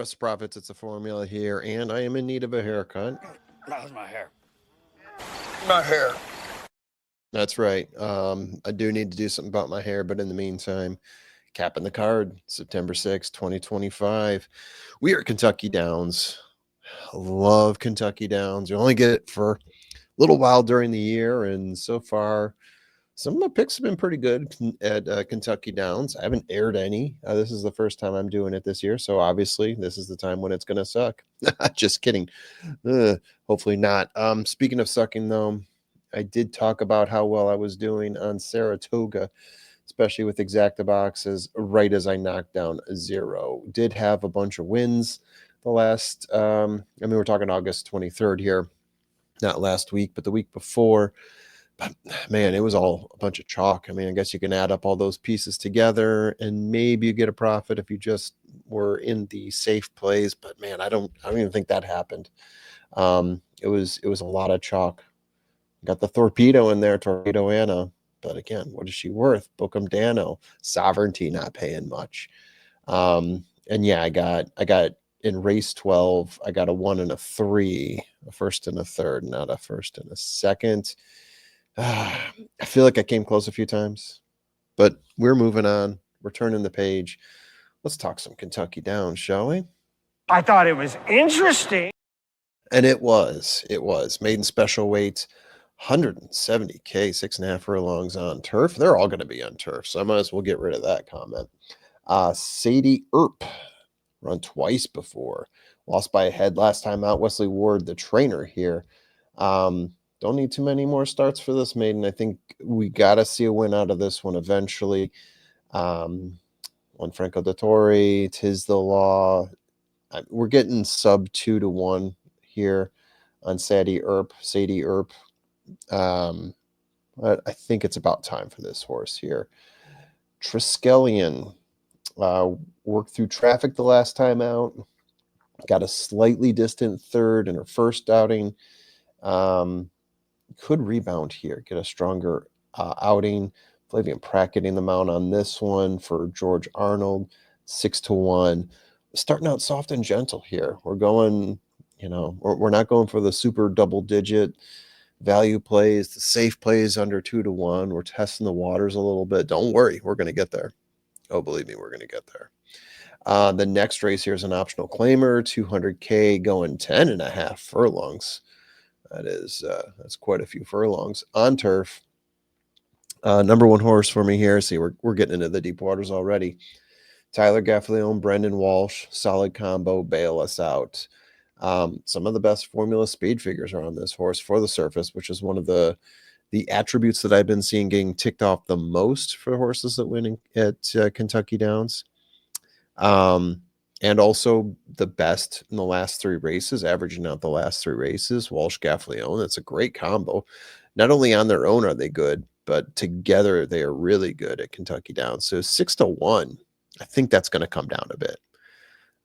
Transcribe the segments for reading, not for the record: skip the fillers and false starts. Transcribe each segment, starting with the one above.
Trust Profits, it's a formula here, and I am in need of a haircut. That was my hair. My hair. That's right. I do need to do something about my hair, but in the meantime, capping the card, September 6th, 2025. We are at Kentucky Downs. Love Kentucky Downs. You only get it for a little while during the year, and so far, some of my picks have been pretty good at Kentucky Downs. I haven't aired any. This is the first time I'm doing it this year, so obviously this is the time when it's going to suck. Just kidding. Hopefully not. Speaking of sucking, though, I did talk about how well I was doing on Saratoga, especially with exacta boxes, right as I knocked down a zero. Did have a bunch of wins the last, we're talking August 23rd here, not last week, but the week before. But man, it was all a bunch of chalk. I mean, I guess you can add up all those pieces together and maybe you get a profit if you just were in the safe plays. But man, I don't even think that happened. It was a lot of chalk. Got the torpedo in there, Torpedo Anna. But again, what is she worth? Bookham Dano, Sovereignty not paying much. And yeah, I got in race 12, I got a 1 and a 3, a first and a third, not a first and a second. I feel like I came close a few times, but we're moving on. We're turning the page. Let's talk some Kentucky Downs, shall we? I thought it was interesting. And it was. Maiden special weight, 170K, 6.5 furlongs on turf. They're all going to be on turf, so I might as well get rid of that comment. Sadie Earp, run twice before. Lost by a head last time out. Wesley Ward, the trainer here. Don't need too many more starts for this maiden. I think we got to see a win out of this one eventually. One Franco Dettori, Tis the Law. We're getting sub 2-1 here on Sadie Earp. I think it's about time for this horse here. Triskelion worked through traffic the last time out. Got a slightly distant third in her first outing. Could rebound here, get a stronger outing. Flavian Pratt getting the mount on this one for George Arnold, 6-1. Starting out soft and gentle here. We're going, we're not going for the super double digit value plays, the safe plays under 2-1. We're testing the waters a little bit. Don't worry, we're going to get there. Oh, believe me, we're going to get there. The next race here is an optional claimer, 200K going 10.5 furlongs. That's quite a few furlongs on turf. Number one horse for me here. See, we're getting into the deep waters already. Tyler Gaffalione, Brendan Walsh, solid combo, bail us out. Some of the best formula speed figures are on this horse for the surface, which is one of the attributes that I've been seeing getting ticked off the most for horses that win at Kentucky Downs. And also the best in the last 3 races, averaging out the last 3 races, Walsh Gaffalione. That's a great combo. Not only on their own are they good, but together they are really good at Kentucky Downs. So 6-1, I think that's going to come down a bit.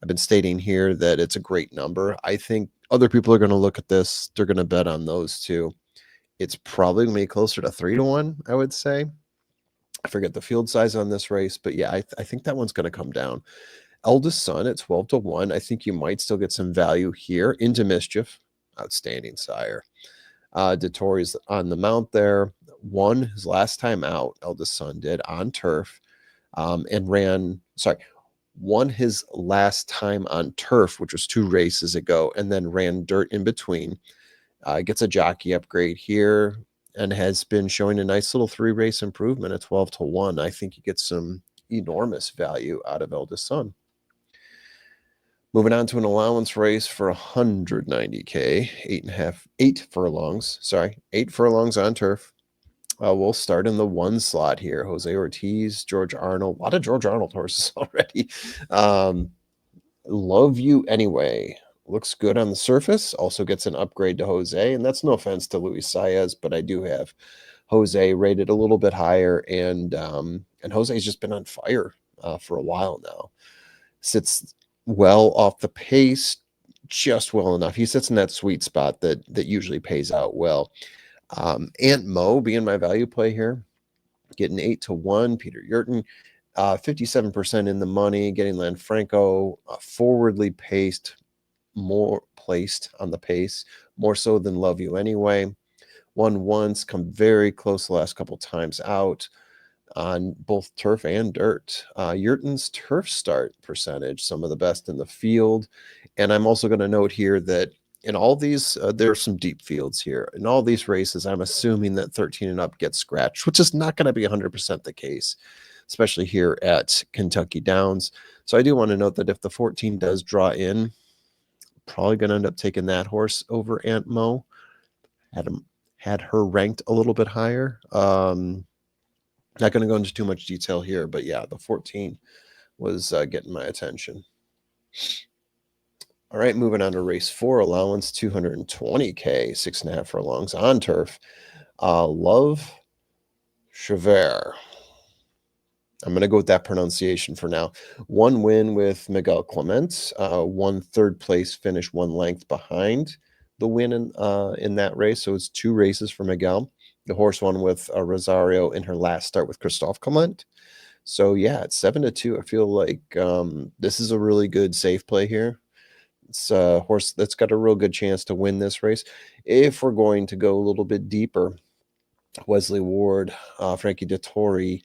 I've been stating here that it's a great number. I think other people are going to look at this. They're going to bet on those two. It's probably going to be closer to 3-1, I would say. I forget the field size on this race, but yeah, I think that one's going to come down. Eldest Son at 12-1. I think you might still get some value here. Into Mischief, outstanding sire. Dettori's on the mount there. Won his last time out, Eldest Son did, on turf, and won his last time on turf, which was 2 races ago, and then ran dirt in between. Gets a jockey upgrade here and has been showing a nice little 3-race improvement at 12-1. I think you get some enormous value out of Eldest Son. Moving on to an allowance race for 190K, 8 furlongs on turf. We'll start in the 1 slot here. Jose Ortiz, George Arnold, a lot of George Arnold horses already. Love You Anyway. Looks good on the surface. Also gets an upgrade to Jose, and that's no offense to Luis Saez, but I do have Jose rated a little bit higher, and Jose's just been on fire for a while now. Sits well off the pace, just well enough. He sits in that sweet spot that usually pays out well. Aunt Mo being my value play here, getting 8-1. Peter Yurton, 57% in the money, getting Lanfranco forwardly paced, more placed on the pace, more so than Love You Anyway. Won once, come very close the last couple times out on both turf and dirt. Yurton's turf start percentage, some of the best in the field. And I'm also going to note here that in all these, there are some deep fields here. In all these races, I'm assuming that 13 and up gets scratched, which is not going to be 100% the case, especially here at Kentucky Downs. So I do want to note that if the 14 does draw in, probably going to end up taking that horse over Aunt Mo. Had her ranked a little bit higher. Not going to go into too much detail here, but yeah, the 14 was getting my attention. All right, moving on to race 4, allowance 220K, 6.5 furlongs on turf. Love Chever. I'm going to go with that pronunciation for now. One win with Miguel Clement, one third place finish, one length behind the win in that race. So it's 2 races for Miguel. The horse won with Rosario in her last start with Christophe Clement. So yeah, it's 7-2. I feel like this is a really good safe play here. It's a horse that's got a real good chance to win this race. If we're going to go a little bit deeper, Wesley Ward, Frankie Dettori,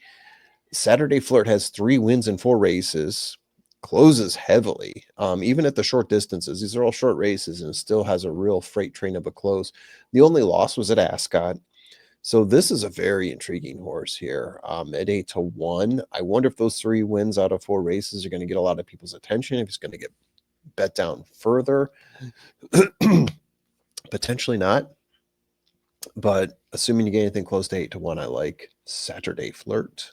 Saturday Flirt has 3 wins in 4 races, closes heavily, even at the short distances. These are all short races, and it still has a real freight train of a close. The only loss was at Ascot. So this is a very intriguing horse here at 8-1. I wonder if those 3 wins out of 4 races are going to get a lot of people's attention, if he's going to get bet down further. Potentially not. But assuming you get anything close to 8-1, I like Saturday Flirt.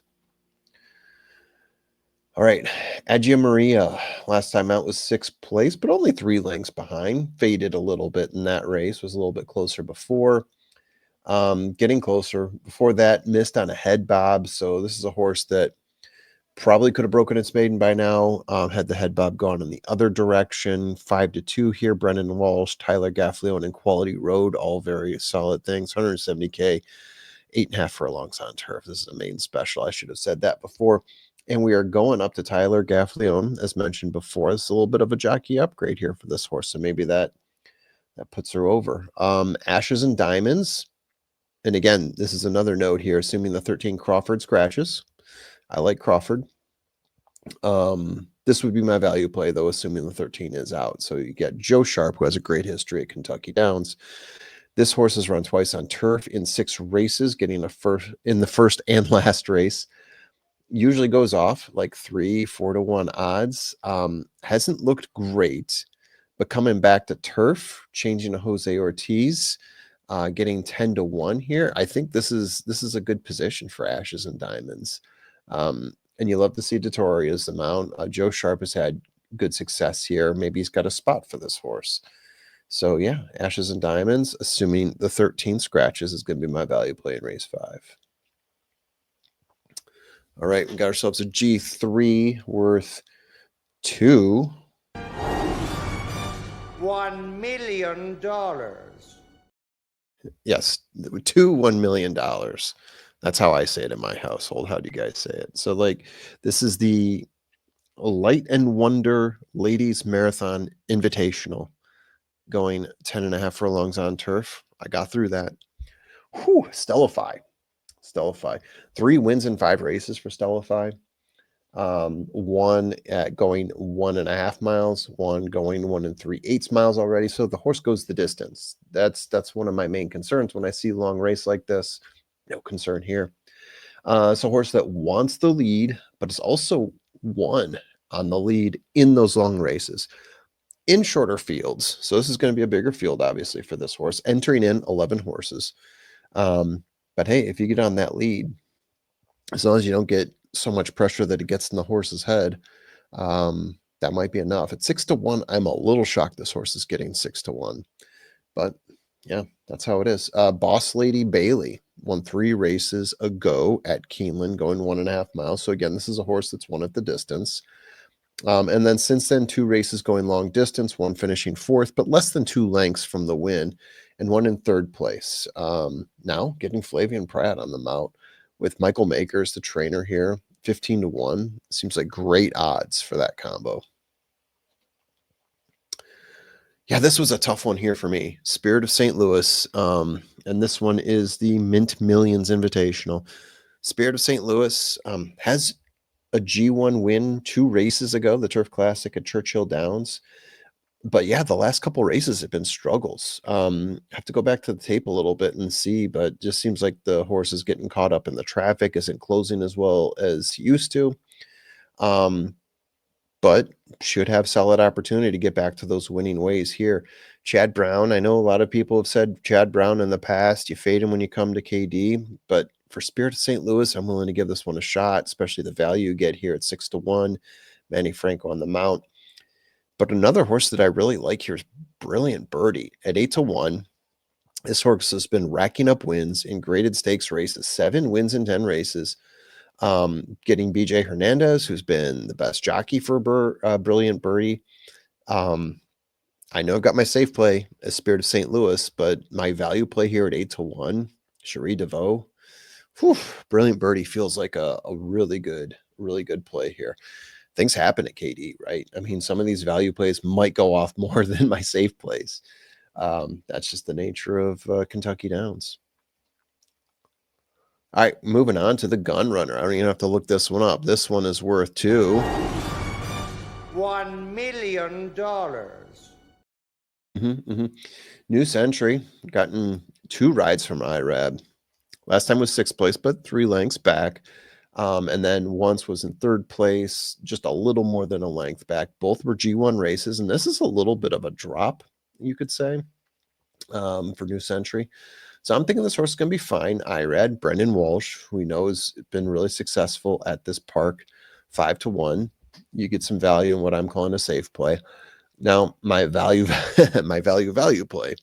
All right, Agia Maria, last time out was 6th place, but only 3 lengths behind. Faded a little bit in that race, was a little bit closer before. Getting closer. Before that, missed on a head bob. So this is a horse that probably could have broken its maiden by now. Had the head bob gone in the other direction. 5-2 here. Brendan Walsh, Tyler Gaffleon, and Quality Road, all very solid things. 170K, 8.5 furlongs on turf. This is a main special. I should have said that before. And we are going up to Tyler Gaffleon, as mentioned before. It's a little bit of a jockey upgrade here for this horse, so maybe that puts her over. Ashes and Diamonds. And again, this is another note here, assuming the 13 Crawford scratches. I like Crawford. This would be my value play, though, assuming the 13 is out. So you get Joe Sharp, who has a great history at Kentucky Downs. This horse has run twice on turf in 6 races, getting a first in the first and last race. Usually goes off like 3-4-1 odds. Hasn't looked great, but coming back to turf, changing to Jose Ortiz, getting 10-1 here. I think this is a good position for Ashes and Diamonds. And you love to see Dettori the mount. Joe Sharp has had good success here. Maybe he's got a spot for this horse. So yeah, Ashes and Diamonds, assuming the 13 scratches, is going to be my value play in race 5. All right, we got ourselves a G3 worth 2. $1 million. Yes, 2 $1 million. That's how I say it in my household. How do you guys say it? So like, this is the Light and Wonder Ladies Marathon Invitational, going 10.5 furlongs on turf. I got through that. Whew, Stellify. 3 wins in 5 races for Stellify. One at going 1.5 miles, one going 1 3/8 miles already. So the horse goes the distance. That's one of my main concerns when I see long race like this. No concern here. It's a horse that wants the lead, but it's also won on the lead in those long races in shorter fields. So this is going to be a bigger field, obviously, for this horse, entering in 11 horses. But hey, if you get on that lead, as long as you don't get so much pressure that it gets in the horse's head, that might be enough. At 6-1, I'm a little shocked this horse is getting 6-1. But yeah, that's how it is. Boss Lady Bailey won 3 races ago at Keeneland, going 1.5 miles. So again, this is a horse that's won at the distance. And then since then, 2 races going long distance, one finishing 4th, but less than 2 lengths from the win, and one in 3rd place. Now getting Flavian Pratt on the mount with Michael Makers, the trainer here. 15 to 1. Seems like great odds for that combo. Yeah, this was a tough one here for me. Spirit of St. Louis. And this one is the Mint Millions Invitational. Spirit of St. Louis has a G1 win 2 races ago, the Turf Classic at Churchill Downs. But yeah, the last couple races have been struggles. Have to go back to the tape a little bit and see, but just seems like the horse is getting caught up in the traffic, isn't closing as well as he used to. Um, but should have solid opportunity to get back to those winning ways here. Chad Brown, I know a lot of people have said Chad Brown in the past, you fade him when you come to KD, but for Spirit of St. Louis, I'm willing to give this one a shot, especially the value you get here at 6 to 1. Manny Franco on the mount. But another horse that I really like here is Brilliant Birdie at 8 to 1. This horse has been racking up wins in graded stakes races, 7 wins in 10 races. Getting BJ Hernandez, who's been the best jockey for Brilliant Birdie. I know I've got my safe play as Spirit of St. Louis, but my value play here at 8 to 1, Cherie DeVoe. Whew, Brilliant Birdie feels like a really good play here. Things happen at KD, right? I mean, some of these value plays might go off more than my safe plays. That's just the nature of Kentucky Downs. All right, moving on to the Gun Runner. I don't even have to look this one up. This one is worth $1 million. New Century, gotten 2 rides from IRAB. Last time was 6th place, but 3 lengths back. And then once was in 3rd place, just a little more than a length back. Both were G1 races, and this is a little bit of a drop, you could say, for New Century. So I'm thinking this horse is going to be fine. IRAD, Brendan Walsh, who we know has been really successful at this park, 5 to 1. You get some value in what I'm calling a safe play. Now, my value play,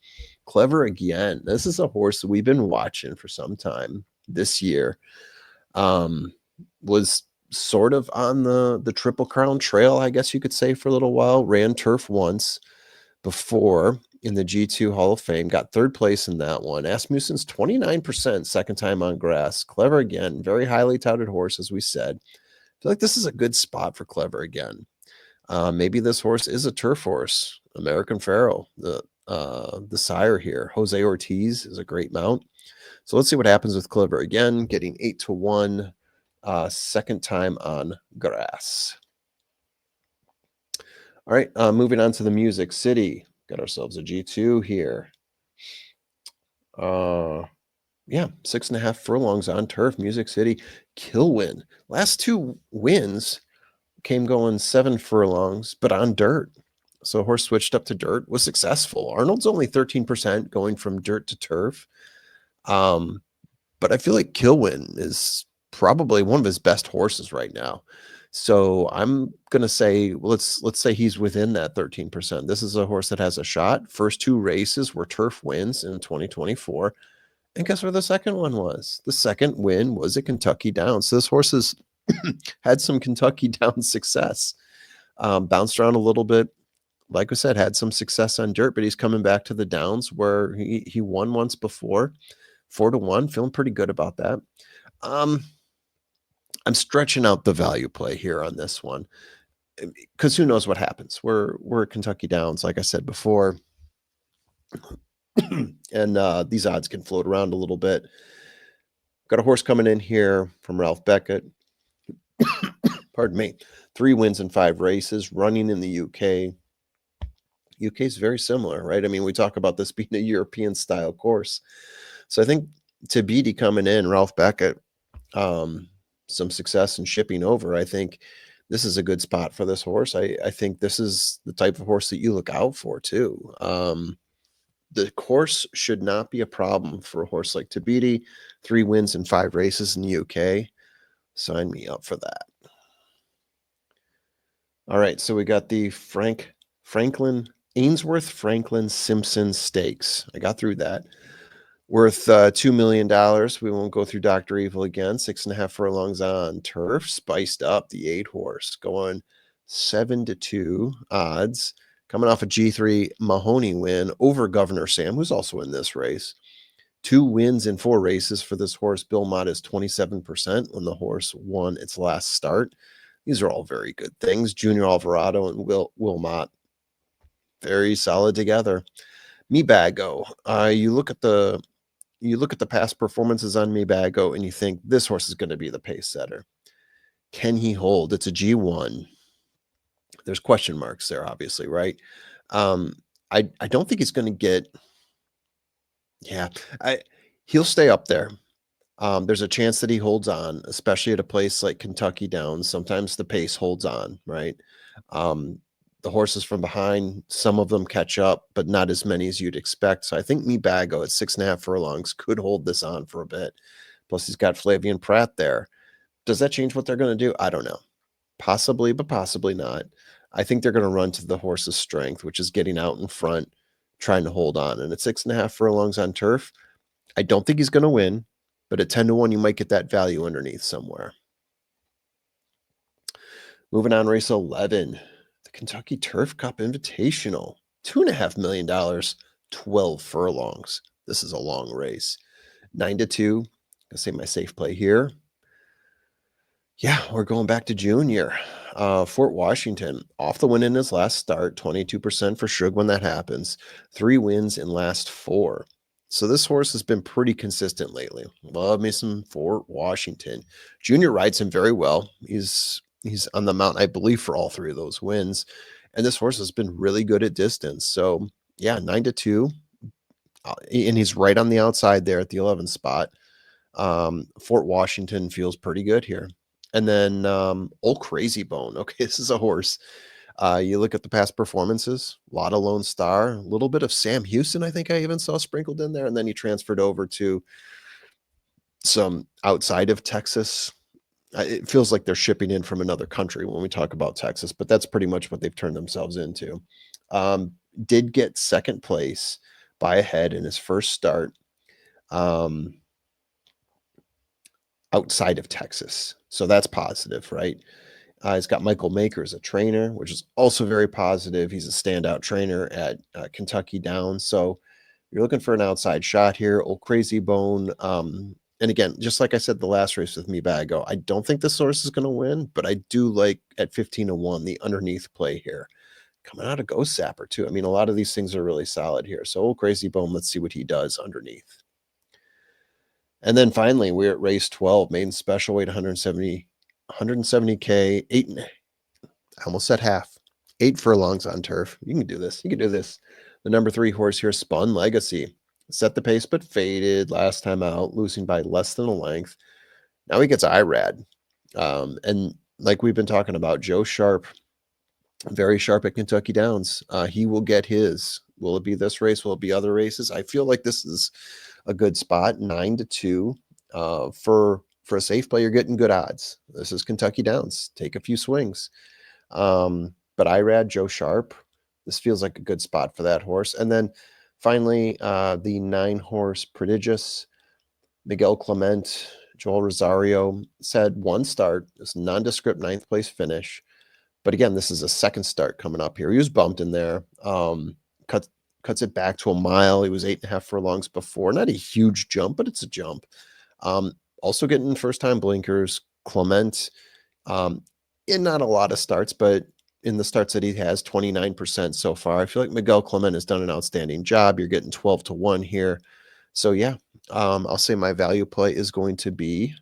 Clever Again. This is a horse that we've been watching for some time this year. Was sort of on the Triple Crown trail, I guess you could say, for a little while. Ran turf once before in the G2 Hall of Fame, got 3rd place in that one. Asmussen's 29% second time on grass. Clever Again, very highly touted horse, as we said. I feel like this is a good spot for Clever Again. Maybe this horse is a turf horse. American Pharaoh, the sire here. Jose Ortiz is a great mount. So let's see what happens with Clever Again, getting 8 to 1, second time on grass. All right, moving on to the Music City. Got ourselves a G2 here. Yeah, 6.5 furlongs on turf, Music City. Kilwin. Last 2 wins came going 7 furlongs, but on dirt. So horse switched up to dirt, was successful. Arnold's only 13% going from dirt to turf. But I feel like Kilwin is probably one of his best horses right now. So I'm gonna say, well, let's say he's within that 13%. This is a horse that has a shot. First 2 races were turf wins in 2024. And guess where the second one was? The second win was at Kentucky Downs. So this horse has had some Kentucky Downs success. Bounced around a little bit. Like I said, had some success on dirt, but he's coming back to the Downs where he won once before. 4 to 1, feeling pretty good about that. I'm stretching out the value play here on this one because who knows what happens. We're at Kentucky Downs, like I said before, and these odds can float around a little bit. Got a horse coming in here from Ralph Beckett. Pardon me. 3 wins in 5 races, running in the UK. UK is very similar, right? I mean, we talk about this being a European style course. So I think Tabiti coming in, Ralph Beckett, some success in shipping over. I think this is a good spot for this horse. I think this is the type of horse that you look out for too. The course should not be a problem for a horse like Tabiti. 3 wins in 5 races in the UK. Sign me up for that. All right, so we got the Franklin Ainsworth Franklin Simpson Stakes. I got through that. Worth $2 million. We won't go through Dr. Evil again. 6.5 furlongs on turf. Spiced up the 8 horse. Going 7 to 2 odds. Coming off a G3 Mahoney win over Governor Sam, who's also in this race. 2 wins in 4 races for this horse. Bill Mott is 27% when the horse won its last start. These are all very good things. Junior Alvarado and Will Mott, very solid together. Mebago, you look at the past performances on Mebago and you think this horse is going to be the pace setter. Can he hold? It's a G1. There's question marks there, obviously, right? Um, I don't think he's going to get. Yeah, I he'll stay up there. There's a chance that he holds on, especially at a place like Kentucky Downs. Sometimes the pace holds on, right? Um, the horses from behind, some of them catch up, but not as many as you'd expect. So I think Mebago at 6.5 furlongs could hold this on for a bit. Plus, he's got Flavian Pratt there. Does that change what they're going to do? I don't know. Possibly, but possibly not. I think they're going to run to the horse's strength, which is getting out in front, trying to hold on. And at 6.5 furlongs on turf, I don't think he's going to win, but at 10-1, you might get that value underneath somewhere. Moving on, race 11, the Kentucky Turf Cup Invitational, $2.5 million, 12 furlongs. This is a long race. 9-2. I'll say my safe play here. Yeah, we're going back to Junior. Fort Washington, off the win in his last start, 22% for Shug when that happens. 3 wins in last 4. So this horse has been pretty consistent lately. Love me some Fort Washington. Junior rides him very well. He's on the mount, I believe, for all 3 of those wins. And this horse has been really good at distance. So yeah, 9-2. And he's right on the outside there at the 11 spot. Fort Washington feels pretty good here. And then Old Crazy Bone. Okay, this is a horse. You look at the past performances, a lot of Lone Star, a little bit of Sam Houston, I think I even saw sprinkled in there. And then he transferred over to some outside of Texas. It feels like they're shipping in from another country when we talk about Texas, but that's pretty much what they've turned themselves into. Did get second place by a head in his first start. Outside of Texas. So that's positive, right? He's got Michael Maker as a trainer, which is also very positive. He's a standout trainer at Kentucky Downs. So you're looking for an outside shot here. Old Crazy Bone. And again, just like I said the last race with Mebago, I don't think this horse is going to win, but I do like at 15-1 the underneath play here. Coming out of Ghost Sapper, too. I mean, a lot of these things are really solid here. So Old Crazy Bone, let's see what he does underneath. And then finally, we're at race 12, maiden special weight 170K, I almost said half, 8 furlongs on turf. You can do this. You can do this. The number 3 horse here, Spun Legacy. Set the pace, but faded last time out, losing by less than a length. Now he gets IRAD. And like we've been talking about, Joe Sharp, very sharp at Kentucky Downs. He will get his. Will it be this race? Will it be other races? I feel like this is a good spot, 9-2. For a safe play, you're getting good odds. This is Kentucky Downs. Take a few swings. But IRAD, Joe Sharp, this feels like a good spot for that horse. And then finally, the 9-horse Prodigious, Miguel Clement, Joel Rosario said 1 start, this nondescript 9th place finish. But again, this is a second start coming up here. He was bumped in there. Cuts it back to a mile. He was 8.5 furlongs before. Not a huge jump, but it's a jump. Also getting first-time blinkers. Clement, in not a lot of starts, but in the starts that he has, 29% so far. I feel like Miguel Clement has done an outstanding job. You're getting 12-1 here. So yeah, I'll say my value play is going to be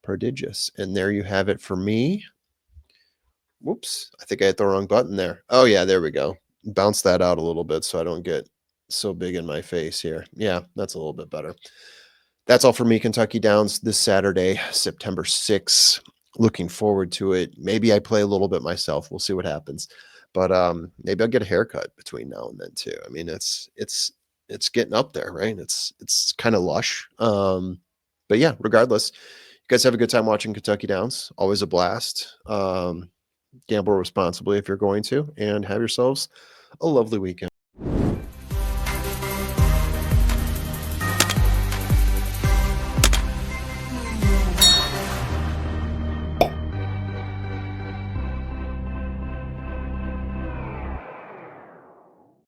Prodigious. And there you have it for me. Whoops, I think I hit the wrong button there. Oh yeah, there we go. Bounce that out a little bit so I don't get so big in my face here. Yeah, that's a little bit better. That's all for me, Kentucky Downs, this Saturday, September 6th. Looking forward to it. Maybe I play a little bit myself. We'll see what happens. But maybe I'll get a haircut between now and then too. I mean, it's getting up there, right? It's kind of lush. But yeah, regardless, you guys have a good time watching Kentucky Downs. Always a blast. Gamble responsibly if you're going to, and have yourselves a lovely weekend.